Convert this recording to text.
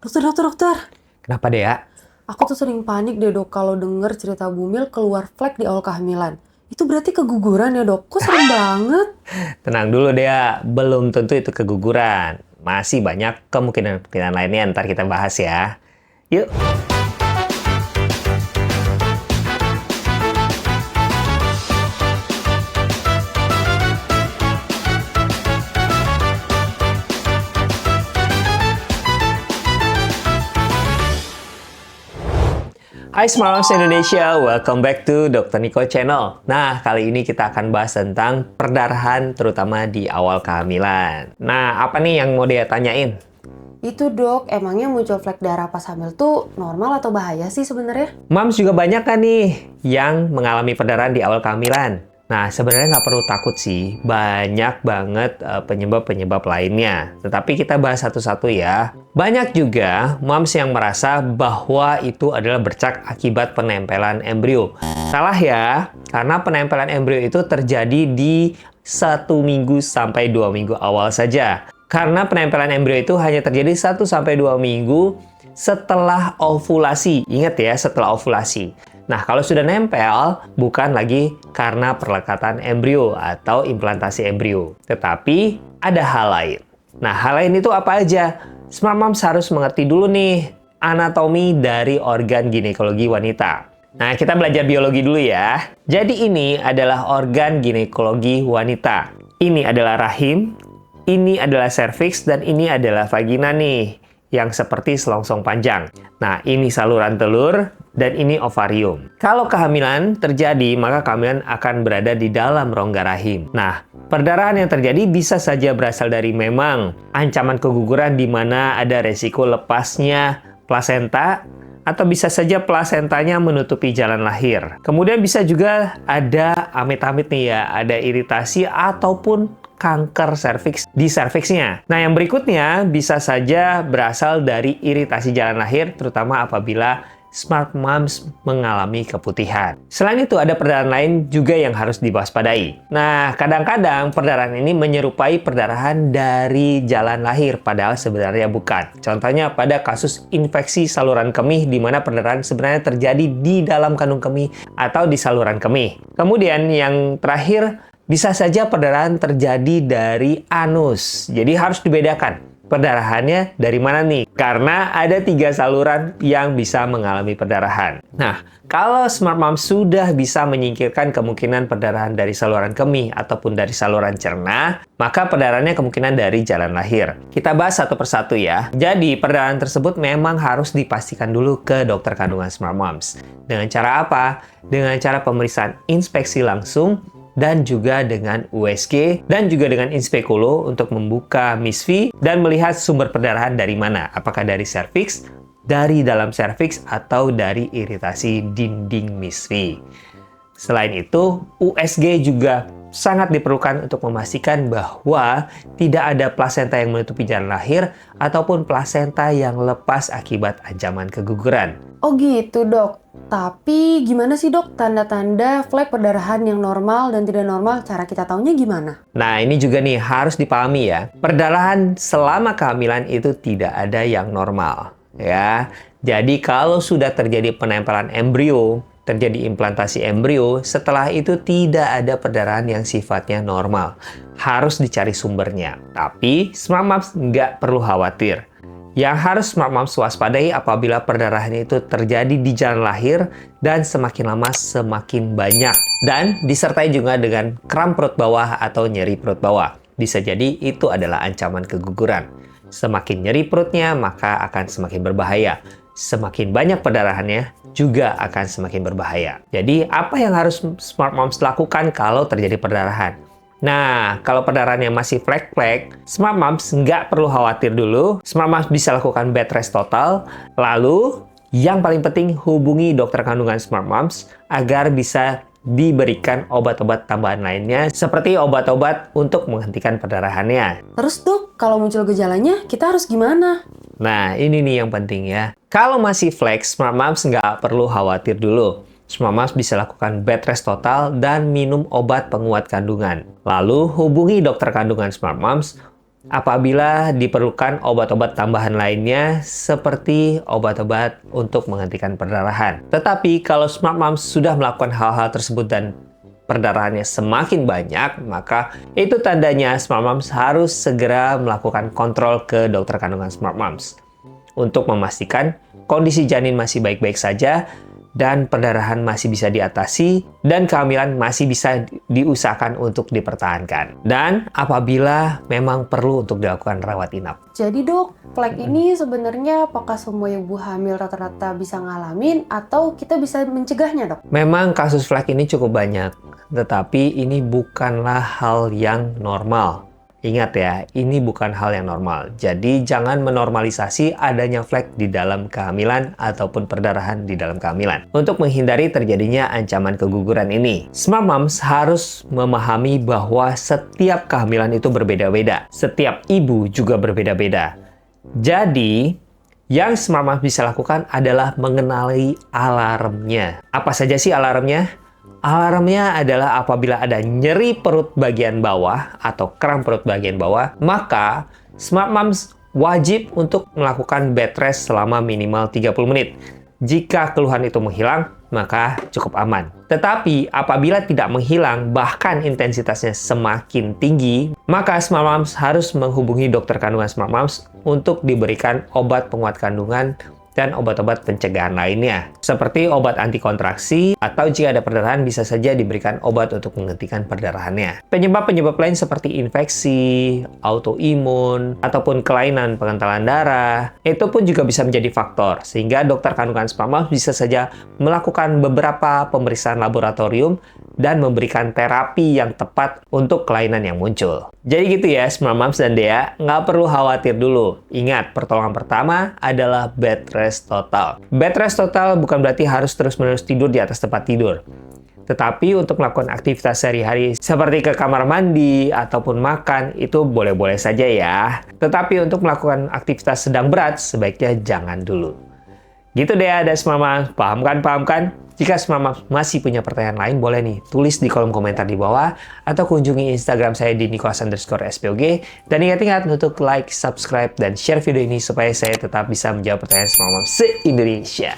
Dokter, dokter, dokter. Kenapa Dea? Aku tuh sering panik deh dok kalau denger cerita Bumil keluar flek di awal kehamilan. Itu berarti keguguran ya dok? Kok serem banget? Tenang dulu Dea, belum tentu itu keguguran. Masih banyak kemungkinan-kemungkinan lainnya, ntar kita bahas ya. Yuk. Hai Smart Moms Indonesia, welcome back to Dr. Niko Channel. Nah, kali ini kita akan bahas tentang perdarahan terutama di awal kehamilan. Nah, apa nih yang mau dia tanyain? Itu dok, emangnya muncul flek darah pas hamil tuh normal atau bahaya sih sebenarnya? Moms juga banyak kan nih yang mengalami perdarahan di awal kehamilan. Nah, sebenarnya nggak perlu takut sih, banyak banget penyebab-penyebab lainnya. Tetapi kita bahas satu-satu ya. Banyak juga moms yang merasa bahwa itu adalah bercak akibat penempelan embrio. Salah ya, karena penempelan embrio itu terjadi di 1 minggu sampai 2 minggu awal saja. Karena penempelan embrio itu hanya terjadi 1 sampai 2 minggu setelah ovulasi. Ingat ya, setelah ovulasi. Nah, kalau sudah nempel, bukan lagi karena perlekatan embrio atau implantasi embrio. Tetapi, ada hal lain. Nah, hal lain itu apa aja? Smart Moms harus mengerti dulu nih, anatomi dari organ ginekologi wanita. Nah, kita belajar biologi dulu ya. Jadi, ini adalah organ ginekologi wanita. Ini adalah rahim, ini adalah serviks, dan ini adalah vagina nih, yang seperti selongsong panjang. Nah, ini saluran telur, dan ini ovarium. Kalau kehamilan terjadi, maka kehamilan akan berada di dalam rongga rahim. Nah, perdarahan yang terjadi bisa saja berasal dari memang ancaman keguguran di mana ada resiko lepasnya plasenta, atau bisa saja plasentanya menutupi jalan lahir. Kemudian bisa juga ada amit-amit nih ya, ada iritasi ataupun kanker serviks di serviksnya. Nah, yang berikutnya bisa saja berasal dari iritasi jalan lahir, terutama apabila Smart Moms mengalami keputihan. Selain itu, ada perdarahan lain juga yang harus diwaspadai. Nah, kadang-kadang perdarahan ini menyerupai perdarahan dari jalan lahir, padahal sebenarnya bukan. Contohnya pada kasus infeksi saluran kemih, di mana perdarahan sebenarnya terjadi di dalam kandung kemih atau di saluran kemih. Kemudian yang terakhir, bisa saja perdarahan terjadi dari anus. Jadi harus dibedakan. Perdarahannya dari mana nih? Karena ada 3 saluran yang bisa mengalami perdarahan. Nah, kalau Smart Mom sudah bisa menyingkirkan kemungkinan perdarahan dari saluran kemih ataupun dari saluran cerna, maka perdarahannya kemungkinan dari jalan lahir. Kita bahas satu persatu ya. Jadi, perdarahan tersebut memang harus dipastikan dulu ke dokter kandungan Smart Moms. Dengan cara apa? Dengan cara pemeriksaan inspeksi langsung, dan juga dengan USG, dan juga dengan inspekulo untuk membuka MISFI dan melihat sumber perdarahan dari mana. Apakah dari serviks, dari dalam serviks, atau dari iritasi dinding MISFI. Selain itu, USG juga sangat diperlukan untuk memastikan bahwa tidak ada plasenta yang menutupi jalan lahir ataupun plasenta yang lepas akibat ancaman keguguran. Oh gitu dok. Tapi gimana sih dok tanda-tanda flek perdarahan yang normal dan tidak normal? Cara kita taunya gimana? Nah, ini juga nih harus dipahami ya. Perdarahan selama kehamilan itu tidak ada yang normal ya. Jadi kalau sudah terjadi penempelan embrio, terjadi implantasi embrio, setelah itu tidak ada perdarahan yang sifatnya normal. Harus dicari sumbernya. Tapi Smart Moms nggak perlu khawatir. Yang harus Smart Moms waspadai apabila perdarahan itu terjadi di jalan lahir dan semakin lama semakin banyak. Dan disertai juga dengan kram perut bawah atau nyeri perut bawah. Bisa jadi itu adalah ancaman keguguran. Semakin nyeri perutnya, maka akan semakin berbahaya. Semakin banyak perdarahannya, juga akan semakin berbahaya. Jadi, apa yang harus Smart Moms lakukan kalau terjadi perdarahan? Nah, kalau perdarahannya masih flek-flek, Smart Moms nggak perlu khawatir dulu. Smart Moms bisa lakukan bed rest total. Lalu, yang paling penting hubungi dokter kandungan Smart Moms agar bisa diberikan obat-obat tambahan lainnya seperti obat-obat untuk menghentikan perdarahannya. Terus dok, kalau muncul gejalanya kita harus gimana? Nah, ini nih yang penting ya. Kalau masih flek, Smart Moms nggak perlu khawatir dulu. Smart Moms bisa lakukan bed rest total dan minum obat penguat kandungan. Lalu hubungi dokter kandungan Smart Moms apabila diperlukan obat-obat tambahan lainnya seperti obat-obat untuk menghentikan perdarahan. Tetapi kalau Smart Moms sudah melakukan hal-hal tersebut dan perdarahannya semakin banyak, maka itu tandanya Smart Moms harus segera melakukan kontrol ke dokter kandungan Smart Moms untuk memastikan kondisi janin masih baik-baik saja dan perdarahan masih bisa diatasi, dan kehamilan masih bisa diusahakan untuk dipertahankan. Dan apabila memang perlu untuk dilakukan rawat inap. Jadi dok, flek ini sebenarnya apakah semua ibu hamil rata-rata bisa ngalamin atau kita bisa mencegahnya dok? Memang kasus flek ini cukup banyak, tetapi ini bukanlah hal yang normal. Ingat ya, ini bukan hal yang normal. Jadi jangan menormalisasi adanya flek di dalam kehamilan ataupun perdarahan di dalam kehamilan. Untuk menghindari terjadinya ancaman keguguran ini, Smart Moms harus memahami bahwa setiap kehamilan itu berbeda-beda. Setiap ibu juga berbeda-beda. Jadi, yang Smart Moms bisa lakukan adalah mengenali alarmnya. Apa saja sih alarmnya? Alarmnya adalah apabila ada nyeri perut bagian bawah atau kram perut bagian bawah, maka Smart Moms wajib untuk melakukan bed rest selama minimal 30 menit. Jika keluhan itu menghilang, maka cukup aman. Tetapi apabila tidak menghilang, bahkan intensitasnya semakin tinggi, maka Smart Moms harus menghubungi dokter kandungan Smart Moms untuk diberikan obat penguat kandungan dan obat-obat pencegahan lainnya, seperti obat anti kontraksi, atau jika ada perdarahan bisa saja diberikan obat untuk menghentikan perdarahannya. Penyebab-penyebab lain seperti infeksi, autoimun, ataupun kelainan pengentalan darah, itu pun juga bisa menjadi faktor, sehingga dokter kandungan Smart Moms bisa saja melakukan beberapa pemeriksaan laboratorium dan memberikan terapi yang tepat untuk kelainan yang muncul. Jadi gitu ya Smart Moms dan Dea, nggak perlu khawatir dulu. Ingat, pertolongan pertama adalah bed rest total. Bed rest total bukan berarti harus terus-menerus tidur di atas tempat tidur. Tetapi untuk melakukan aktivitas sehari-hari seperti ke kamar mandi ataupun makan, itu boleh-boleh saja ya. Tetapi untuk melakukan aktivitas sedang berat, sebaiknya jangan dulu. Gitu deh ada Smart Moms, paham kan? Paham kan? Jika Smart Moms masih punya pertanyaan lain, boleh nih tulis di kolom komentar di bawah atau kunjungi Instagram saya di @nicholas_spog. Dan ingat-ingat untuk like, subscribe, dan share video ini supaya saya tetap bisa menjawab pertanyaan Smart Moms se-Indonesia.